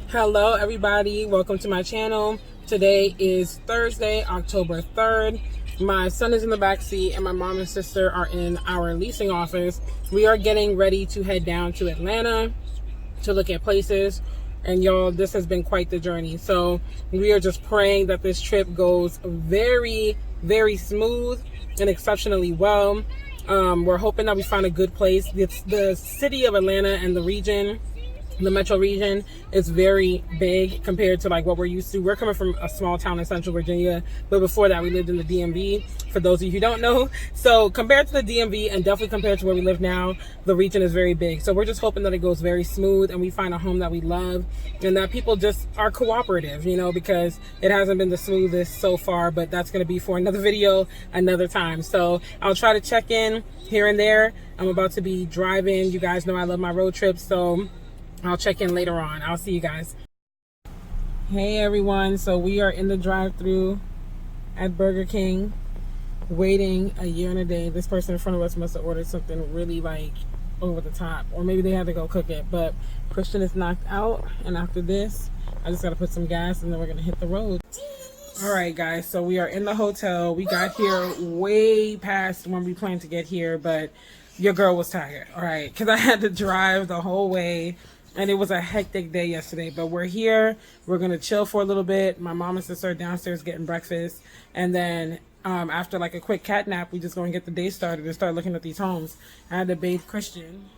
Hello everybody, welcome to my channel. Today is Thursday, October 3rd. My son is in the back seat and my mom and sister are in our leasing office. We are getting ready to head down to Atlanta to look at places. And y'all, this has been quite the journey. So we are just praying that this trip goes very, very smooth and exceptionally well. We're hoping that we find a good place. It's the city of Atlanta and the region. The metro region is very big compared to like what we're used to. We're coming from a small town in Central Virginia, but before that we lived in the DMV, for those of you who don't know. So compared to the DMV and definitely compared to where we live now, the region is very big. So we're just hoping that it goes very smooth and we find a home that we love and that people just are cooperative, you know, because it hasn't been the smoothest so far, but that's going to be for another video another time. So I'll try to check in here and there. I'm about to be driving. You guys know I love my road trips, so I'll check in later on. I'll see you guys. Hey everyone, so we are in the drive-thru at Burger King waiting a year and a day. This person in front of us must have ordered something really like over the top, or maybe they had to go cook it, but Christian is knocked out, and after this I just gotta put some gas and then we're gonna hit the road. All right guys, so we are in the hotel. We got here way past when we planned to get here, but your girl was tired, all right, because I had to drive the whole way. And it was a hectic day yesterday, but we're here. We're going to chill for a little bit. My mom and sister are downstairs getting breakfast. And then after like a quick cat nap, we just go and get the day started and start looking at these homes. I had to bathe Christian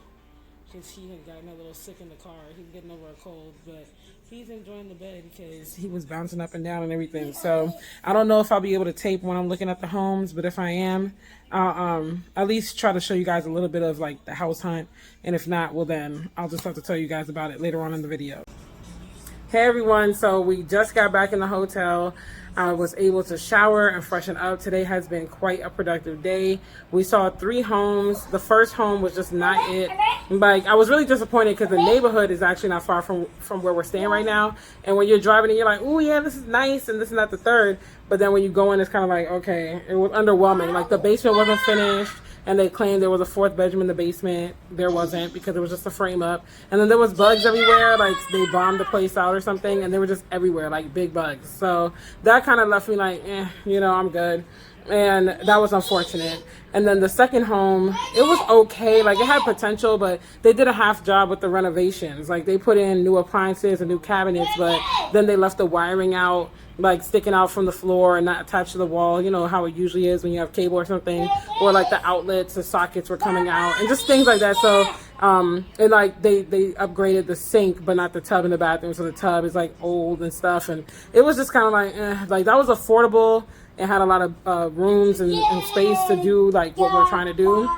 because he had gotten a little sick in the car. He's getting over a cold, but he's enjoying the bed because he was bouncing up and down and everything. So I don't know if I'll be able to tape when I'm looking at the homes, but if I am, I'll at least try to show you guys a little bit of like the house hunt. And if not, well then I'll just have to tell you guys about it later on in the video. Hey everyone, so we just got back in the hotel. I was able to shower and freshen up. Today has been quite a productive day. We saw 3 homes. The first home was just not it. Like, I was really disappointed because the neighborhood is actually not far from where we're staying right now. And when you're driving and you're like, oh yeah, this is nice, and this is not the third. But then when you go in, it's kind of like, okay, it was underwhelming. Like the basement wasn't finished. And they claimed there was a 4th bedroom in the basement. There wasn't, because it was just a frame up. And then there was bugs everywhere, like they bombed the place out or something, and they were just everywhere, like big bugs. So that kind of left me like, you know, I'm good. And that was unfortunate. And then the second home, it was okay. Like it had potential, but they did a half job with the renovations. Like they put in new appliances and new cabinets, but then they left the wiring out, like sticking out from the floor and not attached to the wall. You know how it usually is when you have cable or something, or like the outlets, the sockets were coming out and just things like that. So and like they upgraded the sink but not the tub in the bathroom, so the tub is like old and stuff, and it was just kind of like that was affordable. It had a lot of rooms and space to do like what we're trying to do,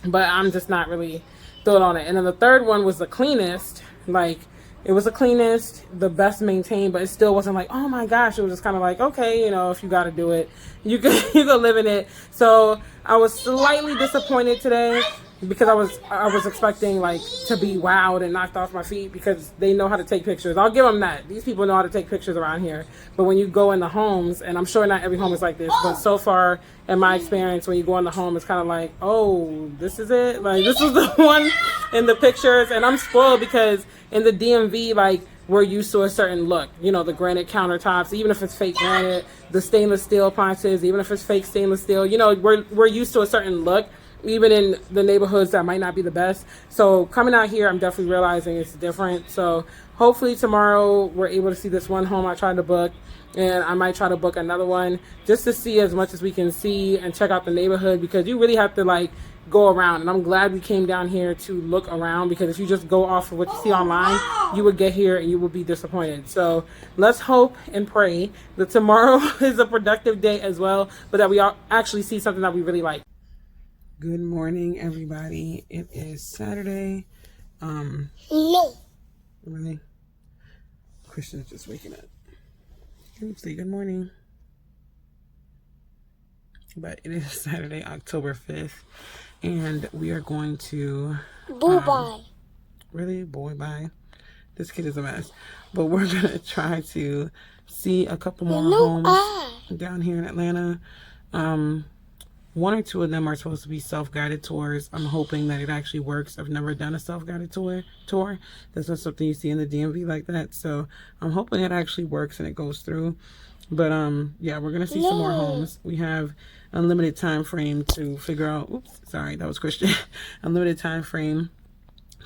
but I'm just not really thrilled on it. And then the third one was the cleanest. Like it was the cleanest, the best maintained, but it still wasn't like, oh my gosh. It was just kind of like, okay, you know, if you got to do it, you can live in it. So I was slightly disappointed today because I was expecting like to be wowed and knocked off my feet because they know how to take pictures. I'll give them that. These people know how to take pictures around here. But when you go in the homes, and I'm sure not every home is like this, but so far in my experience, when you go in the home, it's kind of like, oh, this is it. Like this is the one in the pictures, and I'm spoiled because in the DMV, like we're used to a certain look. You know, the granite countertops, even if it's fake granite, the stainless steel appliances, even if it's fake stainless steel. You know, we're used to a certain look, even in the neighborhoods that might not be the best. So coming out here, I'm definitely realizing it's different. So hopefully tomorrow we're able to see this one home I tried to book, and I might try to book another one just to see as much as we can see and check out the neighborhood, because you really have to like go around. And I'm glad we came down here to look around, because if you just go off of what you see online, you would get here and you will be disappointed. So let's hope and pray that tomorrow is a productive day as well, but that we all actually see something that we really like. Good morning, everybody. It is Saturday. No. Really? Christian's just waking up. Can you say good morning? But it is Saturday, October 5th, and we are going to... Bye. Really? Boy, bye. This kid is a mess. But we're going to try to see a couple more homes down here in Atlanta. 1 or 2 of them are supposed to be self-guided tours. I'm hoping that it actually works. I've never done a self-guided tour. That's not something you see in the DMV like that. So I'm hoping it actually works and it goes through. But yeah, we're gonna see some more homes. We have unlimited time frame to figure out. Oops, sorry, that was Christian. Unlimited time frame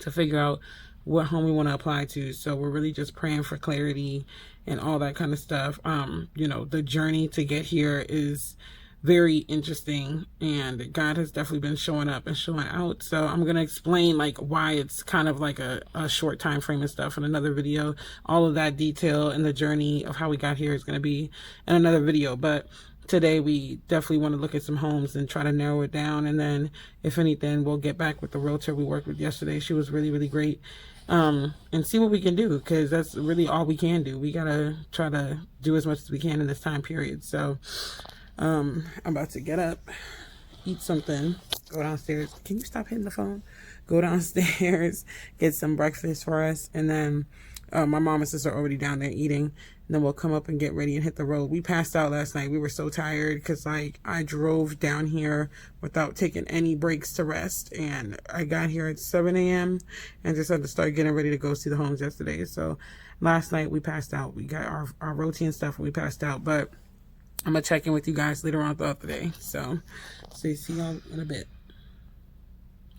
to figure out what home we want to apply to. So we're really just praying for clarity and all that kind of stuff. You know, the journey to get here is very interesting, and God has definitely been showing up and showing out. So I'm going to explain like why it's kind of like a short time frame and stuff in another video. All of that detail and the journey of how we got here is going to be in another video. But today we definitely want to look at some homes and try to narrow it down. And then if anything, we'll get back with the realtor we worked with yesterday. She was really, really great. And see what we can do, because that's really all we can do. We got to try to do as much as we can in this time period. So I'm about to get up, eat something, go downstairs. Can you stop hitting the phone? Go downstairs, get some breakfast for us, and then my mom and sister are already down there eating. And then we'll come up and get ready and hit the road. We passed out last night. We were so tired because like I drove down here without taking any breaks to rest, and I got here at 7 a.m. and just had to start getting ready to go see the homes yesterday. So last night we passed out. We got our roti and stuff and we passed out, but I'm going to check in with you guys later on throughout the day. So see y'all in a bit.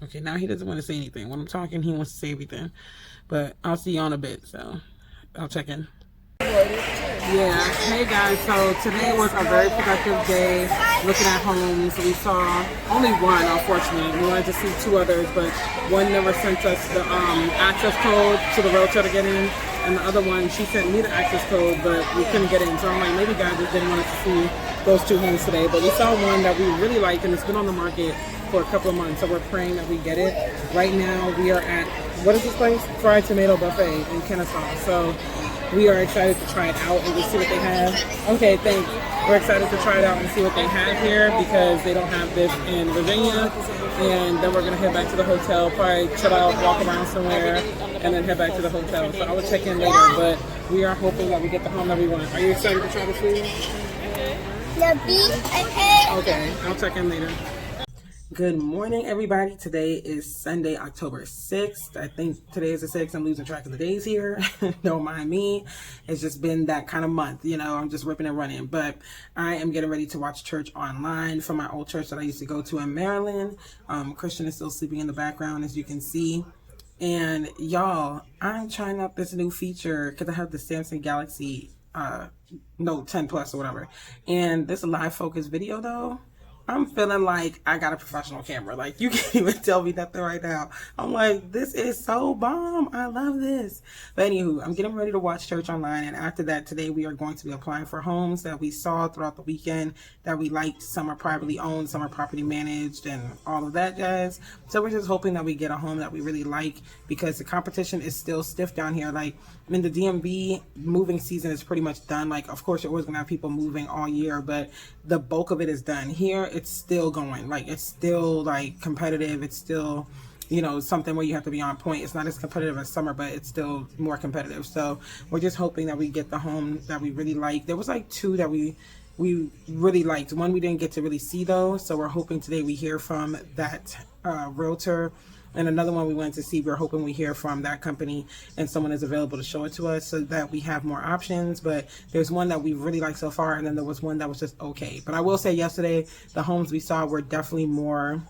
Okay, now he doesn't want to say anything. When I'm talking, he wants to say everything. But I'll see y'all in a bit, so I'll check in. Yeah, hey guys, so today was a very productive day looking at homes. We saw only one, unfortunately. We wanted to see 2 others, but one never sent us the access code to the realtor to get in. And the other one, she sent me the access code, but we couldn't get in. So I'm like, maybe God just didn't want us to see those 2 homes today. But we saw one that we really liked, and it's been on the market for a couple of months. So we're praying that we get it. Right now, we are at, what is this place? Fried Tomato Buffet in Kennesaw. So we are excited to try it out and just see what they have. Okay, thanks. We're excited to try it out and see what they have here, because they don't have this in Virginia. And then we're going to head back to the hotel, probably chill out, walk around somewhere, and then head back to the hotel. So I will check in later, but we are hoping that we get the home that we want. Are you excited to try the food? Okay, I'll check in later. Good morning, everybody. Today is Sunday, October 6th. I think today is the 6th. I'm losing track of the days here. Don't mind me. It's just been that kind of month. You know, I'm just ripping and running. But I am getting ready to watch church online from my old church that I used to go to in Maryland. Christian is still sleeping in the background, as you can see. And y'all, I'm trying out this new feature because I have the Samsung Galaxy Note 10 Plus or whatever. And this live focus video, though, I'm feeling like I got a professional camera. Like, you can't even tell me nothing right now. I'm like, this is so bomb. I love this. But anywho, I'm getting ready to watch church online. And after that, today we are going to be applying for homes that we saw throughout the weekend that we liked. Some are privately owned, some are property managed, and all of that jazz. So we're just hoping that we get a home that we really like, because the competition is still stiff down here. Like, in the DMV, moving season is pretty much done. Like, of course, you're always going to have people moving all year, but the bulk of it is done. Here, it's still going. Like, it's still, like, competitive. It's still, you know, something where you have to be on point. It's not as competitive as summer, but it's still more competitive. So we're just hoping that we get the home that we really like. There was, like, 2 that we really liked. One we didn't get to really see, though. So we're hoping today we hear from that realtor. And another one we went to see, we're hoping we hear from that company and someone is available to show it to us so that we have more options. But there's one that we really like so far, and then there was one that was just okay. But I will say yesterday, the homes we saw were definitely more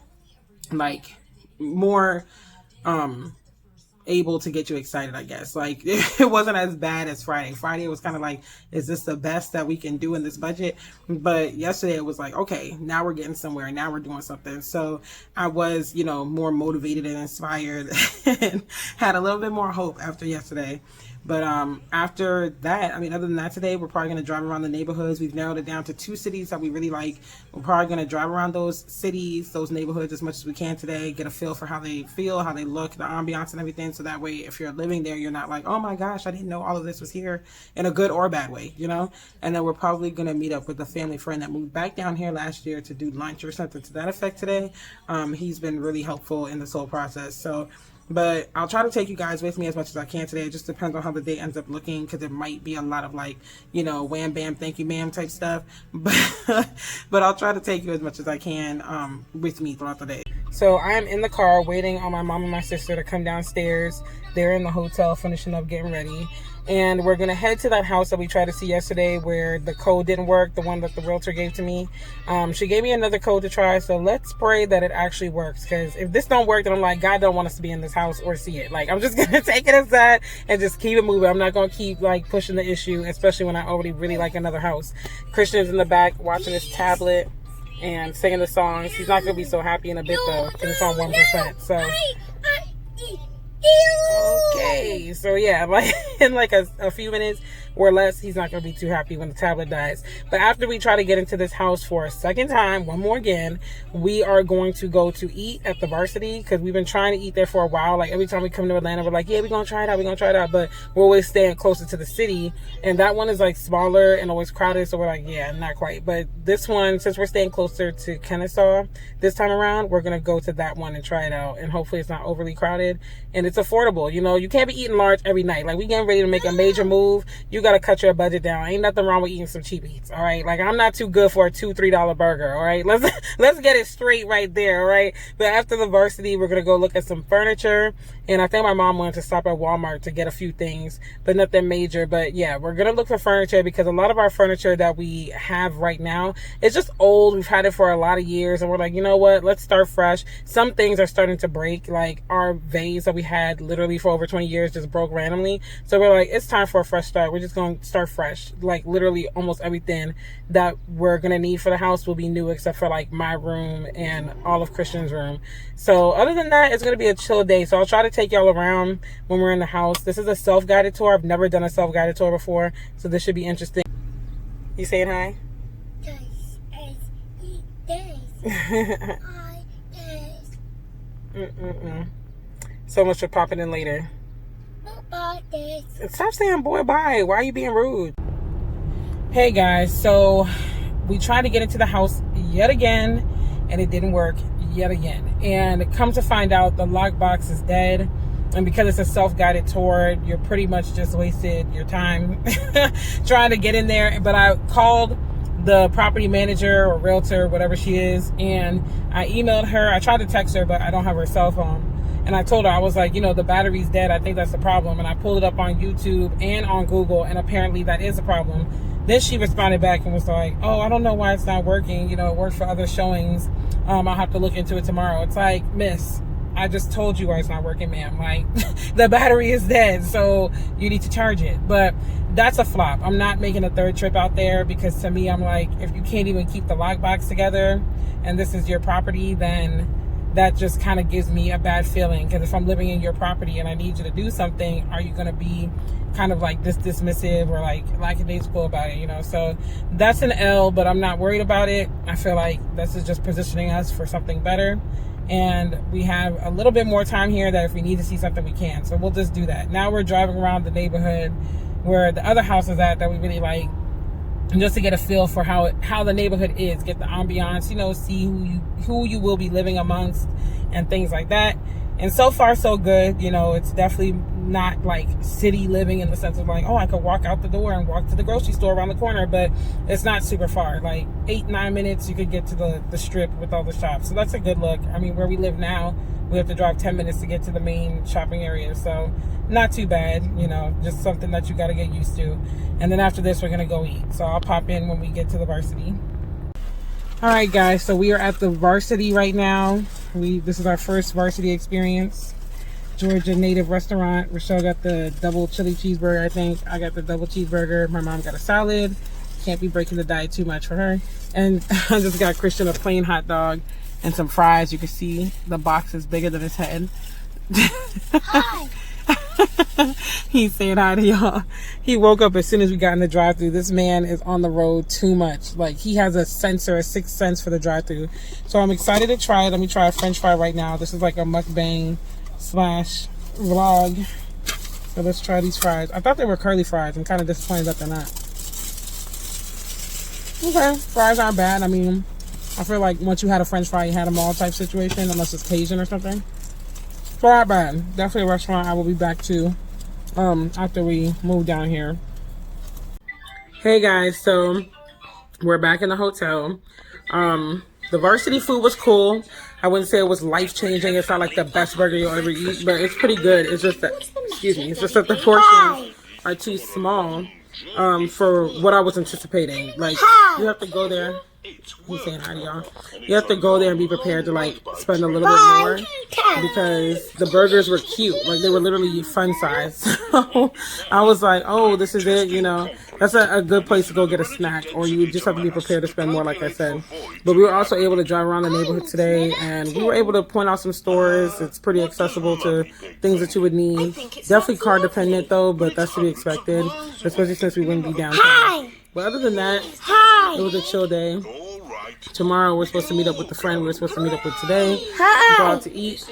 able to get you excited, I guess. Like, it wasn't as bad as Friday. Friday was kind of like, is this the best that we can do in this budget? But yesterday it was like, okay, now we're getting somewhere. Now we're doing something. So I was, you know, more motivated and inspired and had a little bit more hope after yesterday. But after that, I mean, other than that, today we're probably going to drive around the neighborhoods. We've narrowed it down to 2 cities that we really like. We're probably going to drive around those cities, those neighborhoods as much as we can today, get a feel for how they feel, how they look, the ambiance and everything. So that way, if you're living there, you're not like, oh my gosh, I didn't know all of this was here, in a good or bad way, you know? And then we're probably going to meet up with a family friend that moved back down here last year to do lunch or something to that effect today. He's been really helpful in this whole process. So But I'll try to take you guys with me as much as I can today. It just depends on how the day ends up looking, because it might be a lot of like, you know, wham bam thank you ma'am type stuff. But I'll try to take you as much as I can with me throughout the day. So I am in the car waiting on my mom and my sister to come downstairs. They're in the hotel finishing up getting ready. And we're going to head to that house that we tried to see yesterday where the code didn't work, the one that the realtor gave to me. She gave me another code to try, so let's pray that it actually works. Because if this don't work, then I'm like, God don't want us to be in this house or see it. Like, I'm just going to take it as that and just keep it moving. I'm not going to keep, like, pushing the issue, especially when I already really like another house. Christian's in the back watching his tablet and singing the songs. He's not going to be so happy in a bit, though, because it's on 1%. So... okay, so yeah, like in like a few minutes or less, he's not going to be too happy when the tablet dies. But after we try to get into this house for a second time, one more again, we are going to go to eat at the Varsity, because we've been trying to eat there for a while. Like every time we come to Atlanta, we're like, yeah, we're going to try it out, but we're always staying closer to the city, and that one is like smaller and always crowded, so we're like, yeah, not quite. But this one, since we're staying closer to Kennesaw this time around, we're going to go to that one and try it out, and hopefully it's not overly crowded and it's affordable. You know, you can't be eating large every night. Like, we getting ready to make a major move, you got to cut your budget down. Ain't nothing wrong with eating some cheap eats, all right? Like, I'm not too good for a $2-3 burger, all right? Let's get it straight right there, all right? But after the Varsity, we're gonna go look at some furniture, and I think my mom wanted to stop at Walmart to get a few things, but nothing major. But yeah, we're gonna look for furniture, because a lot of our furniture that we have right now is just old. We've had it for a lot of years, and we're like, you know what, let's start fresh. Some things are starting to break, like our vase that we had literally for over 20 years just broke randomly, so we're like, it's time for a fresh start. We're just gonna start fresh. Like, literally almost everything that we're gonna need for the house will be new, except for like my room and all of Christian's room. So other than that, it's gonna be a chill day. So I'll try to take y'all around when we're in the house. This is a self-guided tour. I've never done a self-guided tour before, so this should be interesting. You saying hi? So much for popping in later. Stop saying boy bye. Why are you being rude? Hey guys, so we tried to get into the house yet again, and it didn't work yet again. And come to find out, the lockbox is dead. And because it's a self-guided tour, you're pretty much just wasted your time trying to get in there. But I called the property manager or realtor, whatever she is, and I emailed her. I tried to text her, but I don't have her cell phone. And I told her, I was like, you know, the battery's dead. I think that's the problem. And I pulled it up on YouTube and on Google, and apparently that is a problem. Then she responded back and was like, oh, I don't know why it's not working. You know, it worked for other showings. I'll have to look into it tomorrow. It's like, miss, I just told you why it's not working, ma'am. Like, the battery is dead, so you need to charge it. But that's a flop. I'm not making a third trip out there, because to me, I'm like, if you can't even keep the lockbox together and this is your property, then that just kind of gives me a bad feeling. Because if I'm living in your property and I need you to do something, are you going to be kind of like dismissive or like lackadaisical about it, you know? So that's an L, but I'm not worried about it. I feel like this is just positioning us for something better. And we have a little bit more time here that if we need to see something, we can. So we'll just do that. Now we're driving around the neighborhood where the other house is at that we really like, just to get a feel for how the neighborhood is, get the ambiance, you know, see who you will be living amongst and things like that. And so far so good. You know, it's definitely not like city living in the sense of like, oh, I could walk out the door and walk to the grocery store around the corner, but it's not super far. Like 8-9 minutes you could get to the strip with all the shops. So that's a good look. I mean, where we live now, we have to drive 10 minutes to get to the main shopping area. So not too bad, you know, just something that you got to get used to. And then after this, we're going to go eat. So I'll pop in when we get to the Varsity. All right, guys. So we are at the Varsity right now. This is our first Varsity experience. Georgia native restaurant. Rochelle got the double chili cheeseburger, I think. I got the double cheeseburger. My mom got a salad. Can't be breaking the diet too much for her. And I just got Christian a plain hot dog and some fries. You can see the box is bigger than his head. Hi. He's saying hi to y'all. He woke up as soon as we got in the drive-thru. This man is on the road too much. Like, he has a sixth sense for the drive-thru. So I'm excited to try it. Let me try a french fry right now. This is like a mukbang / vlog. So let's try these fries. I thought they were curly fries. I'm kind of disappointed that they're not. Okay, fries aren't bad. I mean, I feel like once you had a french fry, you had them all type situation, unless it's Cajun or something. not bad. Definitely a restaurant I will be back to after we move down here. Hey guys, so we're back in the hotel. The varsity food was cool. I wouldn't say it was life-changing. It's not like the best burger you'll ever eat, but it's pretty good. It's just that, excuse me, it's just that the portions are too small for what I was anticipating. Like, you have to go there. He's saying hi to y'all. You have to go there and be prepared to like spend a little bit more because the burgers were cute. Like, they were literally fun size. So I was like, oh, this is it, you know. That's a good place to go get a snack, or you just have to be prepared to spend more, like I said. But we were also able to drive around the neighborhood today, and we were able to point out some stores. It's pretty accessible to things that you would need. Definitely car dependent though, but that's to be expected, especially since we wouldn't be downtown. But other than that, it was a chill day. Tomorrow we're supposed to meet up with the friend we were supposed to meet up with today. Go out to eat.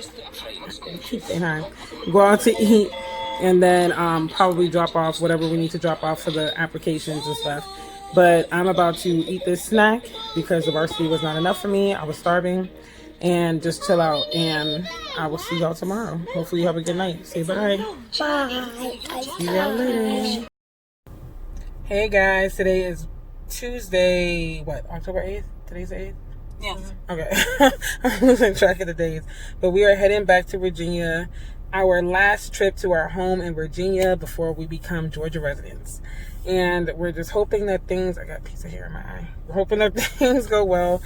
Keep saying hi. Go out to eat. And then probably drop off whatever we need to drop off for the applications and stuff. But I'm about to eat this snack because the varsity was not enough for me. I was starving. And just chill out. And I will see y'all tomorrow. Hopefully you have a good night. Say bye. Bye. See y'all later. Hey guys, today is Tuesday, October 8th? Today's the 8th? Yes. Okay. I'm losing track of the days. But we are heading back to Virginia. Our last trip to our home in Virginia before we become Georgia residents. And we're just hoping that things, I got a piece of hair in my eye. We're hoping that things go well.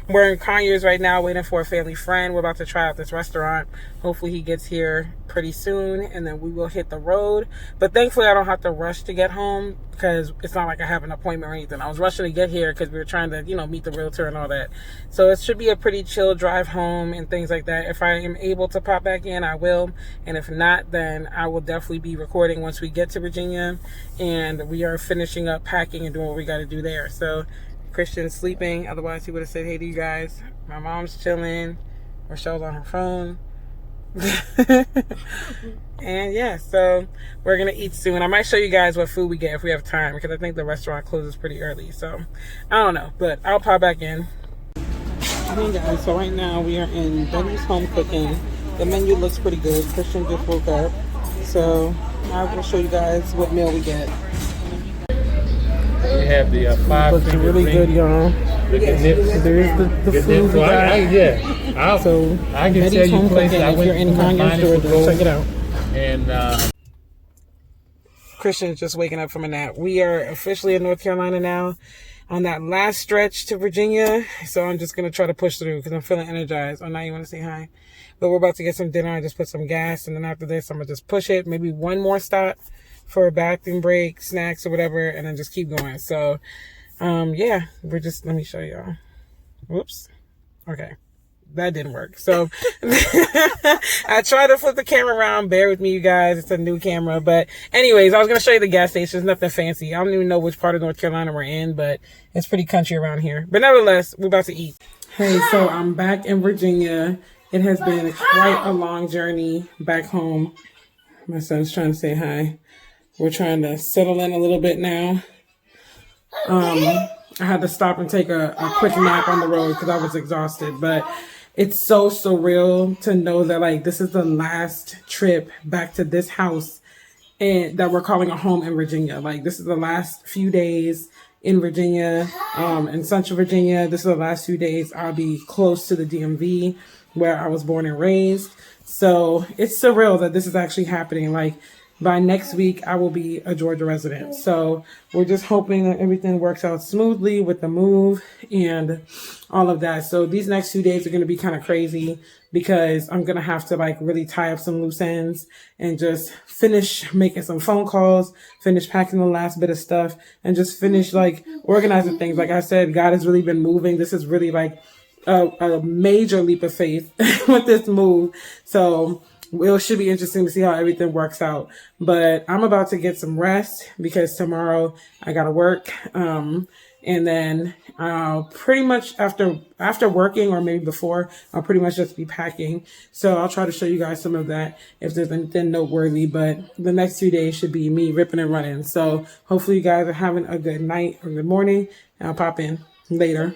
We're in Conyers right now waiting for a family friend. We're about to try out this restaurant. Hopefully he gets here pretty soon and then we will hit the road. But thankfully I don't have to rush to get home because it's not like I have an appointment or anything. I was rushing to get here because we were trying to, meet the realtor and all that. So it should be a pretty chill drive home and things like that. If I am able to pop back in, I will. And if not, then I will definitely be recording once we get to Virginia and we are finishing up packing and doing what we got to do there. So Christian's sleeping, otherwise he would have said hey to you guys. My mom's chilling, Rochelle's on her phone. And yeah, so we're gonna eat soon. I might show you guys what food we get if we have time because I think the restaurant closes pretty early, so I don't know, but I'll pop back in. Hey guys, so right now we are in Betty's Home Cooking. The menu looks pretty good. Christian just woke up, so I will show you guys what meal we get. We have the five looks really good, y'all. Yes. There's the food we got. I can Betty's tell you Home places Cooking. I If went you're in Conyers, Georgia, check it out. And Christian's just waking up from a nap. We are officially in North Carolina now, on that last stretch to Virginia. So I'm just gonna try to push through because I'm feeling energized. Oh, now you want to say hi? But we're about to get some dinner. I just put some gas, and then after this, I'm gonna just push it. Maybe one more stop for a bathroom break, snacks or whatever, and then just keep going. So, yeah, let me show y'all. Whoops. Okay. That didn't work. So I tried to flip the camera around. Bear with me, you guys. It's a new camera. But anyways, I was going to show you the gas station. It's nothing fancy. I don't even know which part of North Carolina we're in, but it's pretty country around here. But nevertheless, we're about to eat. Hey, so I'm back in Virginia. It has been quite a long journey back home. My son's trying to say hi. We're trying to settle in a little bit now. I had to stop and take a quick nap on the road because I was exhausted. But it's so surreal to know that like this is the last trip back to this house and that we're calling a home in Virginia. Like this is the last few days in Virginia, in Central Virginia. This is the last few days I'll be close to the DMV where I was born and raised. So it's surreal that this is actually happening. Like by next week, I will be a Georgia resident. So we're just hoping that everything works out smoothly with the move and all of that. So these next 2 days are going to be kind of crazy because I'm going to have to like really tie up some loose ends and just finish making some phone calls, finish packing the last bit of stuff and just finish like organizing things. Like I said, God has really been moving. This is really like a major leap of faith with this move. So it should be interesting to see how everything works out. But I'm about to get some rest because tomorrow I got to work. And then pretty much after working or maybe before, I'll pretty much just be packing. So I'll try to show you guys some of that if there's anything noteworthy. But the next 2 days should be me ripping and running. So hopefully you guys are having a good night or good morning. And I'll pop in later.